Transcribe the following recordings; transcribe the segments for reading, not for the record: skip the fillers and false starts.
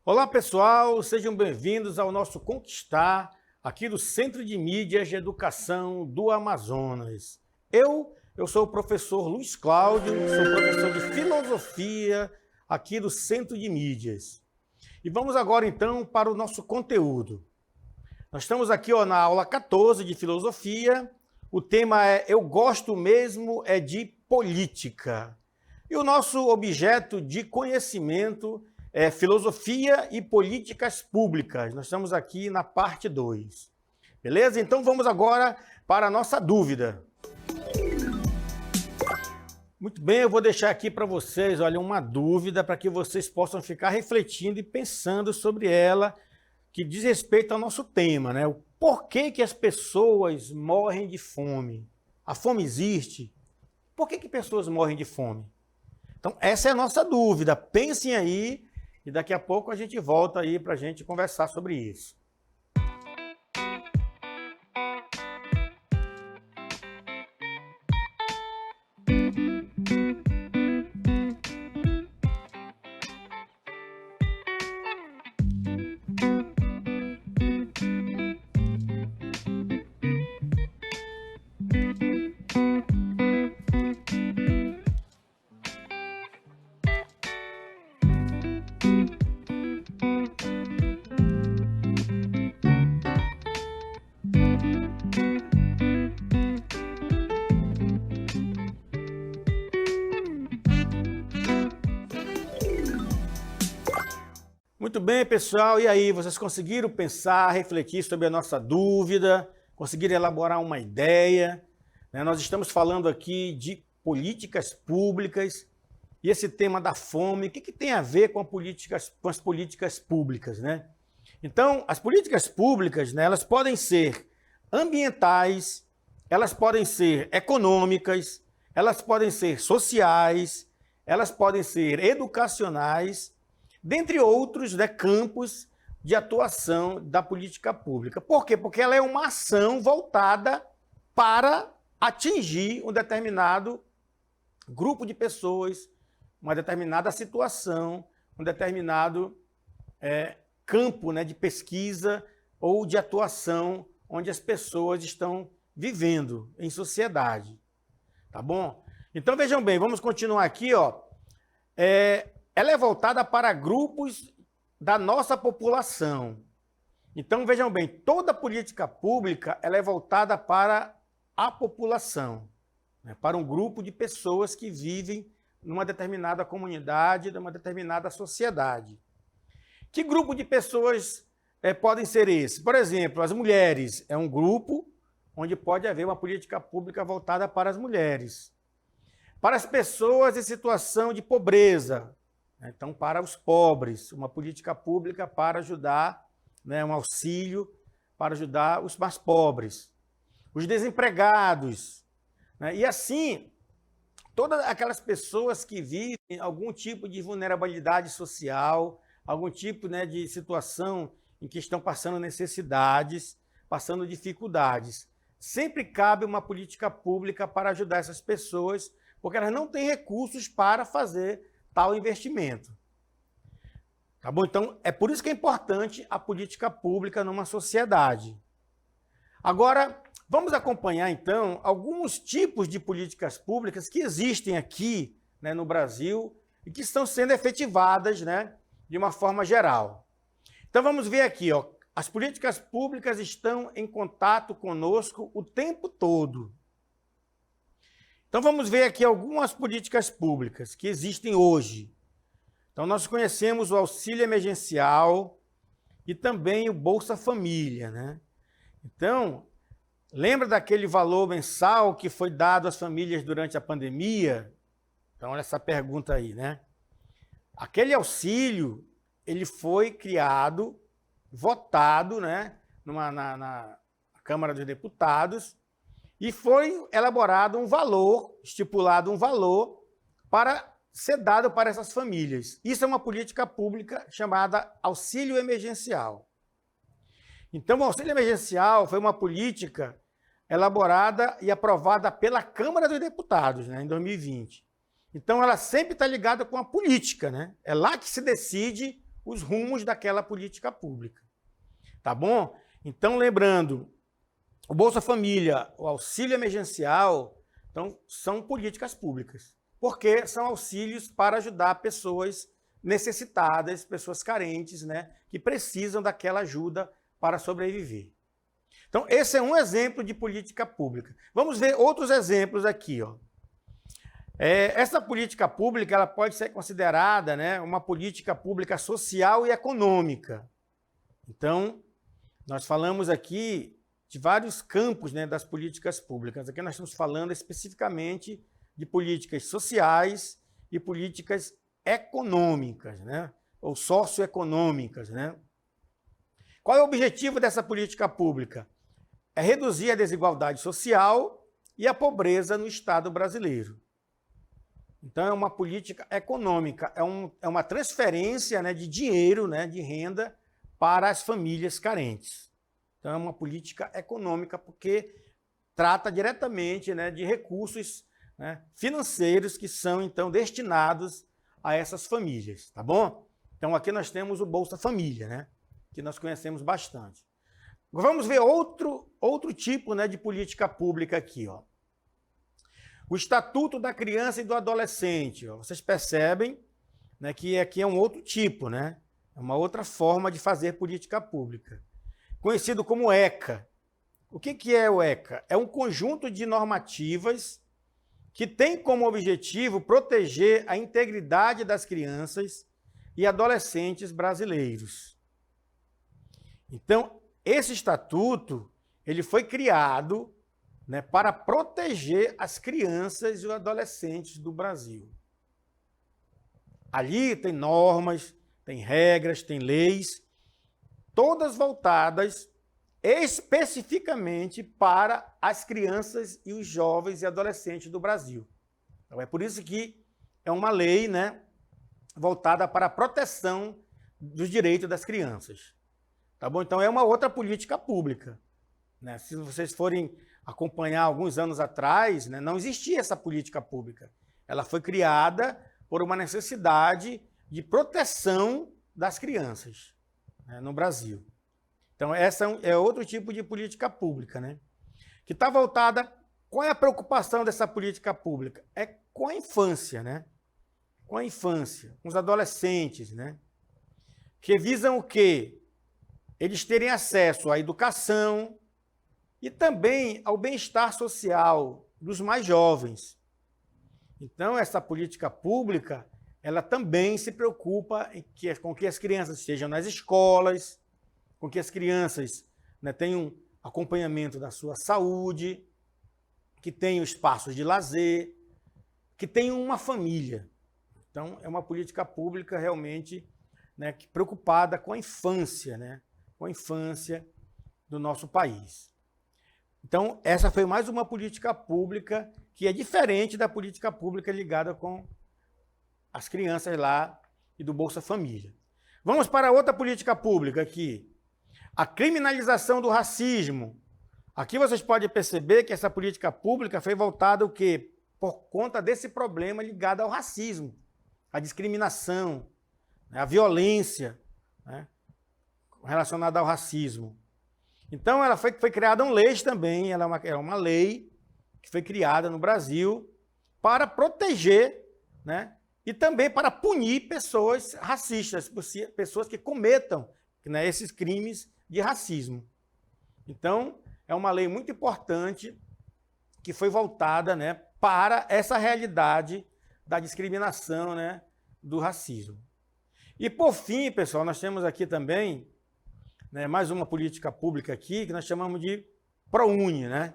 Olá pessoal, sejam bem-vindos ao nosso Conquistar, aqui do Centro de Mídias de Educação do Amazonas. Eu sou o professor Luiz Cláudio, sou professor de Filosofia aqui do Centro de Mídias. E vamos agora então para o nosso conteúdo. Nós estamos aqui na aula 14 de Filosofia, o tema é Eu Gosto Mesmo é de Política. E o nosso objeto de conhecimento é Filosofia e Políticas Públicas. Nós estamos aqui na parte 2. Beleza? Então vamos agora para a nossa dúvida. Muito bem, eu vou deixar aqui para vocês, olha, uma dúvida para que vocês possam ficar refletindo e pensando sobre ela, que diz respeito ao nosso tema, né? O porquê que as pessoas morrem de fome? A fome existe? Por que pessoas morrem de fome? Então, essa é a nossa dúvida. Pensem aí e daqui a pouco a gente volta aí para a gente conversar sobre isso. Muito bem, pessoal. E aí, vocês conseguiram pensar, refletir sobre a nossa dúvida? Conseguiram elaborar uma ideia? Nós estamos falando aqui de políticas públicas e esse tema da fome, o que tem a ver com as políticas públicas, né? Então, as políticas públicas, né, elas podem ser ambientais, elas podem ser econômicas, elas podem ser sociais, elas podem ser educacionais, dentre outros, né, campos de atuação da política pública. Por quê? Porque ela é uma ação voltada para atingir um determinado grupo de pessoas, uma determinada situação, um determinado campo, né, de pesquisa ou de atuação onde as pessoas estão vivendo em sociedade. Tá bom? Então, vejam bem, vamos continuar aqui, ó. Ela é voltada para grupos da nossa população. Então, vejam bem, toda política pública ela é voltada para a população, né, para um grupo de pessoas que vivem numa determinada comunidade, numa determinada sociedade. Que grupo de pessoas podem ser esses? Por exemplo, as mulheres é um grupo onde pode haver uma política pública voltada para as mulheres. Para as pessoas em situação de pobreza, então, para os pobres, uma política pública para ajudar, né, um auxílio para ajudar os mais pobres. Os desempregados, né, e assim, todas aquelas pessoas que vivem algum tipo de vulnerabilidade social, algum tipo, né, de situação em que estão passando necessidades, passando dificuldades. Sempre cabe uma política pública para ajudar essas pessoas, porque elas não têm recursos para fazer tal investimento. Tá bom? Então, é por isso que é importante a política pública numa sociedade. Agora, vamos acompanhar, então, alguns tipos de políticas públicas que existem aqui, né, no Brasil e que estão sendo efetivadas, né, de uma forma geral. Então, vamos ver aqui, ó, as políticas públicas estão em contato conosco o tempo todo. Então, vamos ver aqui algumas políticas públicas que existem hoje. Então, nós conhecemos o auxílio emergencial e também o Bolsa Família, né? Então, lembra daquele valor mensal que foi dado às famílias durante a pandemia? Então, olha essa pergunta aí, né? Aquele auxílio, ele foi criado, votado, né, na Câmara dos Deputados, e foi elaborado um valor, estipulado um valor para ser dado para essas famílias. Isso é uma política pública chamada auxílio emergencial. Então, o auxílio emergencial foi uma política elaborada e aprovada pela Câmara dos Deputados, né, em 2020. Então, ela sempre está ligada com a política, né? É lá que se decide os rumos daquela política pública. Tá bom? Então, lembrando, o Bolsa Família, o auxílio emergencial, então, são políticas públicas, porque são auxílios para ajudar pessoas necessitadas, pessoas carentes, né, que precisam daquela ajuda para sobreviver. Então, esse é um exemplo de política pública. Vamos ver outros exemplos aqui, ó. Essa política pública ela pode ser considerada, né, uma política pública social e econômica. Então, nós falamos aqui de vários campos, né, das políticas públicas. Aqui nós estamos falando especificamente de políticas sociais e políticas econômicas, né, ou socioeconômicas, né? Qual é o objetivo dessa política pública? É reduzir a desigualdade social e a pobreza no Estado brasileiro. Então, é uma política econômica, é uma transferência, né, de dinheiro, né, de renda para as famílias carentes. Então, é uma política econômica porque trata diretamente, né, de recursos, né, financeiros que são, então, destinados a essas famílias, tá bom? Então, aqui nós temos o Bolsa Família, né, que nós conhecemos bastante. Vamos ver outro tipo, né, de política pública aqui, ó. O Estatuto da Criança e do Adolescente. Ó. Vocês percebem, né, que aqui é um outro tipo, né? É uma outra forma de fazer política pública. Conhecido como ECA. O que é o ECA? É um conjunto de normativas que tem como objetivo proteger a integridade das crianças e adolescentes brasileiros. Então, esse estatuto ele foi criado, né, para proteger as crianças e os adolescentes do Brasil. Ali tem normas, tem regras, tem leis, todas voltadas especificamente para as crianças e os jovens e adolescentes do Brasil. Então, é por isso que é uma lei, né, voltada para a proteção dos direitos das crianças. Tá bom? Então, é uma outra política pública, né? Se vocês forem acompanhar alguns anos atrás, né, não existia essa política pública. Ela foi criada por uma necessidade de proteção das crianças, né, no Brasil. Então, essa é outro tipo de política pública, né? Que está voltada... Qual é a preocupação dessa política pública? É com a infância, né? Com a infância, com os adolescentes, né? Que visam o quê? Eles terem acesso à educação e também ao bem-estar social dos mais jovens. Então, essa política pública, ela também se preocupa com que as crianças estejam nas escolas, com que as crianças, né, tenham acompanhamento da sua saúde, que tenham espaços de lazer, que tenham uma família. Então, é uma política pública realmente, né, preocupada com a infância, né, com a infância do nosso país. Então, essa foi mais uma política pública que é diferente da política pública ligada com as crianças lá e do Bolsa Família. Vamos para outra política pública aqui. A criminalização do racismo. Aqui vocês podem perceber que essa política pública foi voltada o quê? Por conta desse problema ligado ao racismo, à discriminação, né, à violência, né, relacionada ao racismo. Então, ela foi criada uma lei também, ela é uma lei que foi criada no Brasil para proteger, né, e também para punir pessoas racistas, pessoas que cometam, né, esses crimes de racismo. Então, é uma lei muito importante que foi voltada, né, para essa realidade da discriminação, né, do racismo. E, por fim, pessoal, nós temos aqui também, né, mais uma política pública aqui, que nós chamamos de ProUni, né?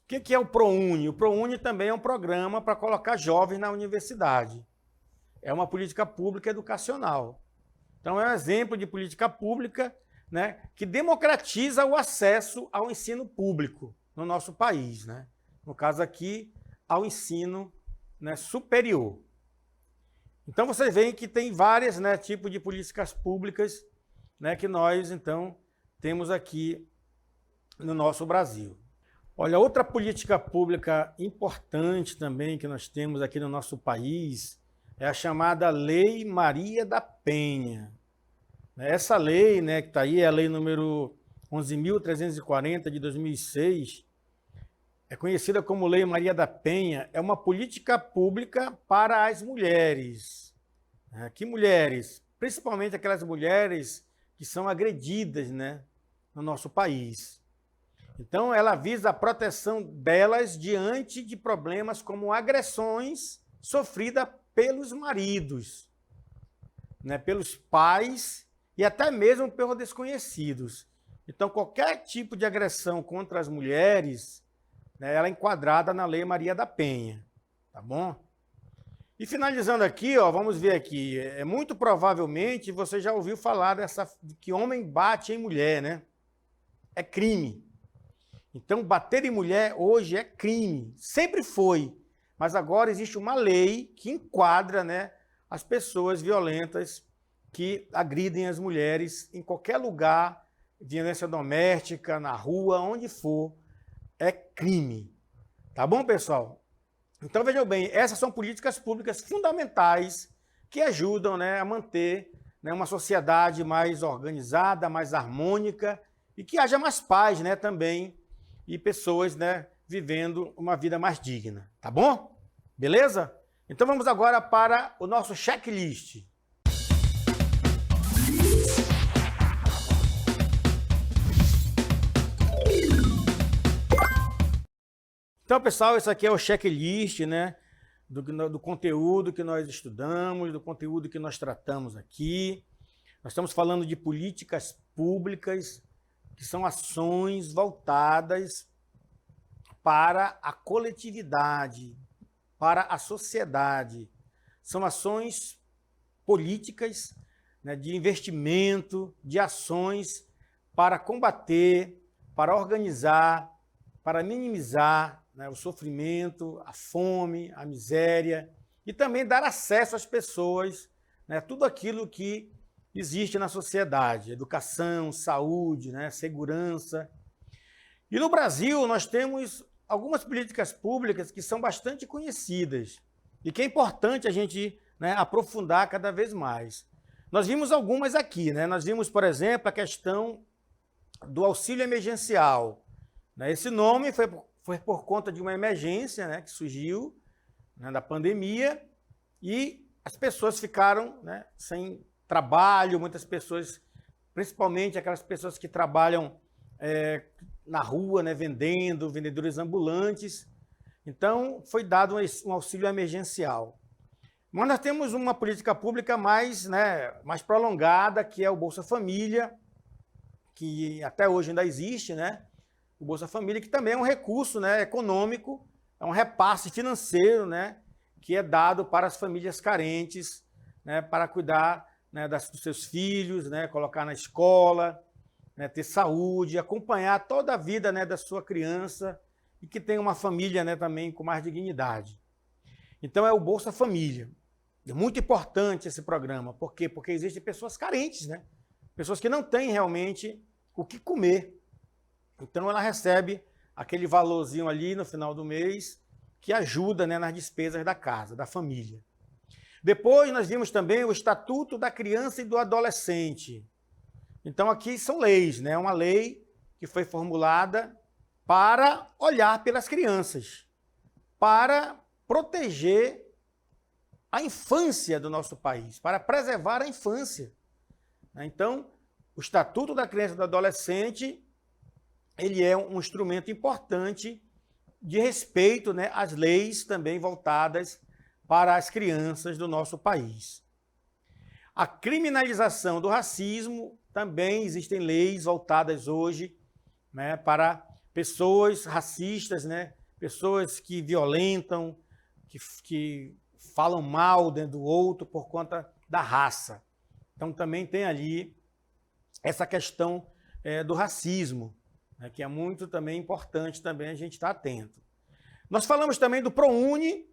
O que é o ProUni? O ProUni também é um programa para colocar jovens na universidade. É uma política pública educacional. Então, é um exemplo de política pública, né, que democratiza o acesso ao ensino público no nosso país, né? No caso aqui, ao ensino né, superior. Então, vocês veem que tem vários, né, tipos de políticas públicas, né, que nós, então, temos aqui no nosso Brasil. Olha, outra política pública importante também que nós temos aqui no nosso país é a chamada Lei Maria da Penha. Essa lei, né, que está aí, é a lei número 11.340 de 2006, é conhecida como Lei Maria da Penha, é uma política pública para as mulheres. Que mulheres? Principalmente aquelas mulheres que são agredidas, né, no nosso país. Então, ela visa a proteção delas diante de problemas como agressões sofridas pelos maridos, né, pelos pais e até mesmo pelos desconhecidos. Então, qualquer tipo de agressão contra as mulheres, né, ela é enquadrada na Lei Maria da Penha, tá bom? E finalizando aqui, ó, vamos ver aqui, muito provavelmente você já ouviu falar de que homem bate em mulher, né? É crime. Então, bater em mulher hoje é crime, sempre foi, mas agora existe uma lei que enquadra, né, as pessoas violentas que agridem as mulheres em qualquer lugar, violência doméstica, na rua, onde for, é crime. Tá bom, pessoal? Então, vejam bem, essas são políticas públicas fundamentais que ajudam, né, a manter, né, uma sociedade mais organizada, mais harmônica e que haja mais paz, né, também, e pessoas, né, vivendo uma vida mais digna, tá bom? Beleza? Então vamos agora para o nosso checklist. Então, pessoal, esse aqui é o checklist, né, do conteúdo que nós estudamos, do conteúdo que nós tratamos aqui. Nós estamos falando de políticas públicas, que são ações voltadas para a coletividade, para a sociedade. São ações políticas, né, de investimento, de ações para combater, para organizar, para minimizar, né, o sofrimento, a fome, a miséria e também dar acesso às pessoas, né, tudo aquilo que existe na sociedade, educação, saúde, né, segurança. E no Brasil nós temos algumas políticas públicas que são bastante conhecidas e que é importante a gente, né, aprofundar cada vez mais. Nós vimos algumas aqui, né? Nós vimos, por exemplo, a questão do auxílio emergencial. Esse nome foi por conta de uma emergência, né, que surgiu, né, da pandemia, e as pessoas ficaram, né, sem trabalho, muitas pessoas, principalmente aquelas pessoas que trabalham na rua, né, vendedores ambulantes. Então, foi dado um auxílio emergencial. Mas nós temos uma política pública mais, né, mais prolongada, que é o Bolsa Família, que até hoje ainda existe, né? O Bolsa Família, que também é um recurso, né, econômico, é um repasse financeiro, né, que é dado para as famílias carentes, né, para cuidar, né, dos seus filhos, né, colocar na escola, né, ter saúde, acompanhar toda a vida, né, da sua criança e que tenha uma família, né, também com mais dignidade. Então é o Bolsa Família. É muito importante esse programa. Por quê? Porque existem pessoas carentes, né? Pessoas que não têm realmente o que comer. Então ela recebe aquele valorzinho ali no final do mês que ajuda, né, nas despesas da casa, da família. Depois nós vimos também o Estatuto da Criança e do Adolescente. Então aqui são leis, né? Uma lei que foi formulada para olhar pelas crianças, para proteger a infância do nosso país, para preservar a infância. Então, o Estatuto da Criança e do Adolescente, ele é um instrumento importante de respeito, né, às leis também voltadas para as crianças do nosso país. A criminalização do racismo, também existem leis voltadas hoje, né, para pessoas racistas, né, pessoas que violentam, que falam mal dentro do outro por conta da raça. Então também tem ali essa questão do racismo, né, que é muito também importante também a gente estar atento. Nós falamos também do ProUni,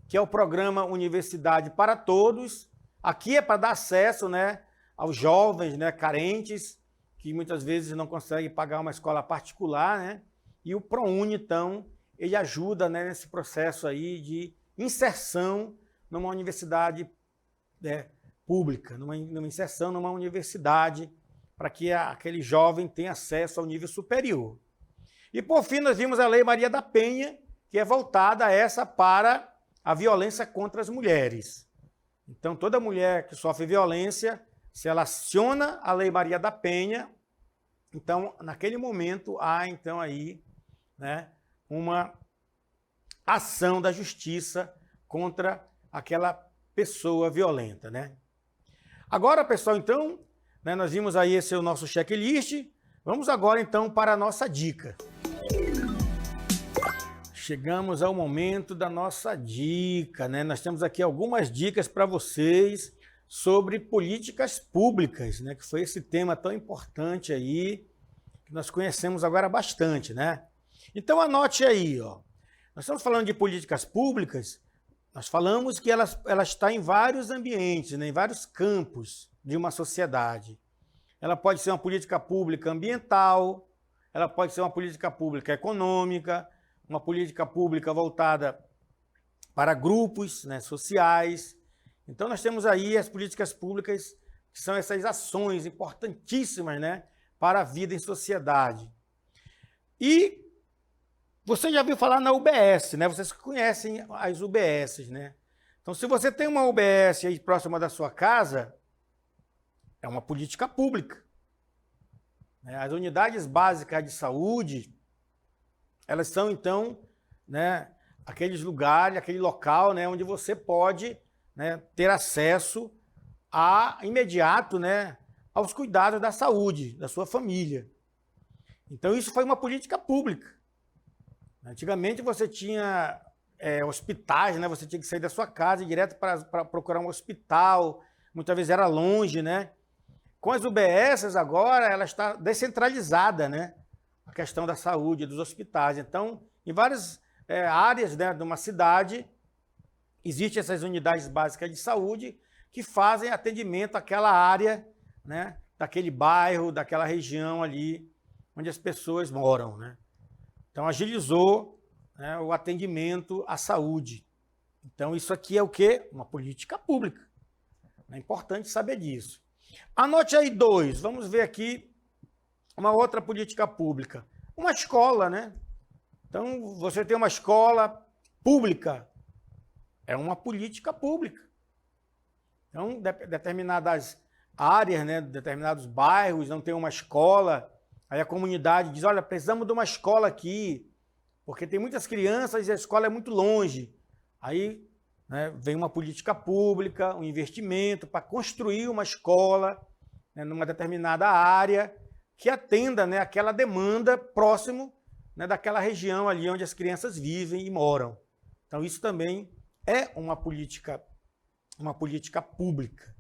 que é o programa Universidade para Todos. Aqui é para dar acesso, né, aos jovens, né, carentes, que muitas vezes não conseguem pagar uma escola particular, né? E o ProUni, então, ele ajuda, né, nesse processo aí de inserção numa universidade, né, pública, numa inserção numa universidade, para que aquele jovem tenha acesso ao nível superior. E, por fim, nós vimos a Lei Maria da Penha, que é voltada para a violência contra as mulheres. Então, toda mulher que sofre violência, se ela aciona a Lei Maria da Penha, então, naquele momento, há, então, aí, né, uma ação da justiça contra aquela pessoa violenta, né? Agora, pessoal, então, né, nós vimos aí esse é o nosso checklist. Vamos agora, então, para a nossa dica. Chegamos ao momento da nossa dica, né? Nós temos aqui algumas dicas para vocês sobre políticas públicas, né? Que foi esse tema tão importante aí, que nós conhecemos agora bastante, né? Então, anote aí, ó. Nós estamos falando de políticas públicas, nós falamos que ela está em vários ambientes, né? Em vários campos de uma sociedade. Ela pode ser uma política pública ambiental, ela pode ser uma política pública econômica, uma política pública voltada para grupos, né, sociais. Então, nós temos aí as políticas públicas, que são essas ações importantíssimas, né, para a vida em sociedade. E você já ouviu falar na UBS, né? Vocês conhecem as UBSs, né? Então, se você tem uma UBS aí próxima da sua casa, é uma política pública. As unidades básicas de saúde, elas são, então, né, aqueles lugares, aquele local, né, onde você pode, né, ter acesso imediato, né, aos cuidados da saúde da sua família. Então, isso foi uma política pública. Antigamente, você tinha hospitais, né, você tinha que sair da sua casa e ir direto para procurar um hospital, muitas vezes era longe, né? Com as UBSs agora, ela está descentralizada, né? A questão da saúde, dos hospitais. Então, em várias áreas, né, de uma cidade, existem essas unidades básicas de saúde que fazem atendimento àquela área, né, daquele bairro, daquela região ali onde as pessoas moram, né? Então, agilizou, né, o atendimento à saúde. Então, isso aqui é o quê? Uma política pública. É importante saber disso. Anote aí 2. Vamos ver aqui uma outra política pública. Uma escola, né? Então, você tem uma escola pública. É uma política pública. Então, determinadas áreas, né, determinados bairros não tem uma escola. Aí a comunidade diz, olha, precisamos de uma escola aqui, porque tem muitas crianças e a escola é muito longe. Aí, né, vem uma política pública, um investimento para construir uma escola, né, numa determinada área, que atenda, né, aquela demanda próximo, né, daquela região ali onde as crianças vivem e moram. Então, isso também é uma política pública.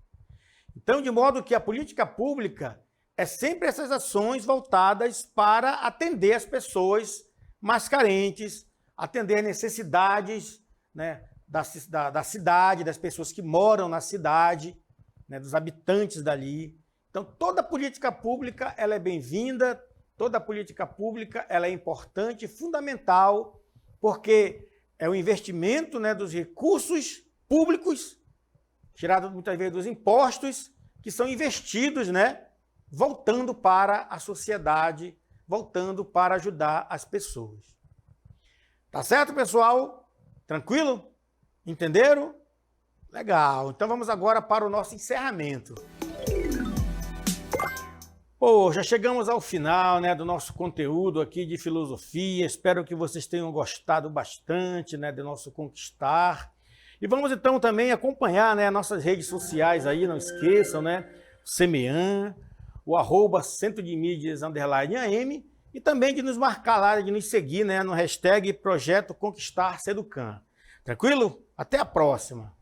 Então, de modo que a política pública é sempre essas ações voltadas para atender as pessoas mais carentes, atender necessidades, né, da cidade, das pessoas que moram na cidade, né, dos habitantes dali. Então, toda política pública ela é bem-vinda, toda política pública ela é importante, fundamental, porque é o investimento, né, dos recursos públicos, tirados muitas vezes dos impostos, que são investidos, né, voltando para a sociedade, voltando para ajudar as pessoas. Tá certo, pessoal? Tranquilo? Entenderam? Legal. Então vamos agora para o nosso encerramento. Pô, já chegamos ao final, né, do nosso conteúdo aqui de filosofia. Espero que vocês tenham gostado bastante, né, do nosso Conquistar. E vamos então também acompanhar, né, nossas redes sociais aí, não esqueçam, né? O Semean, o @Centro de Mídias _AM, e também de nos marcar lá, de nos seguir, né, no hashtag Projeto Conquistar Seducan. Tranquilo? Até a próxima!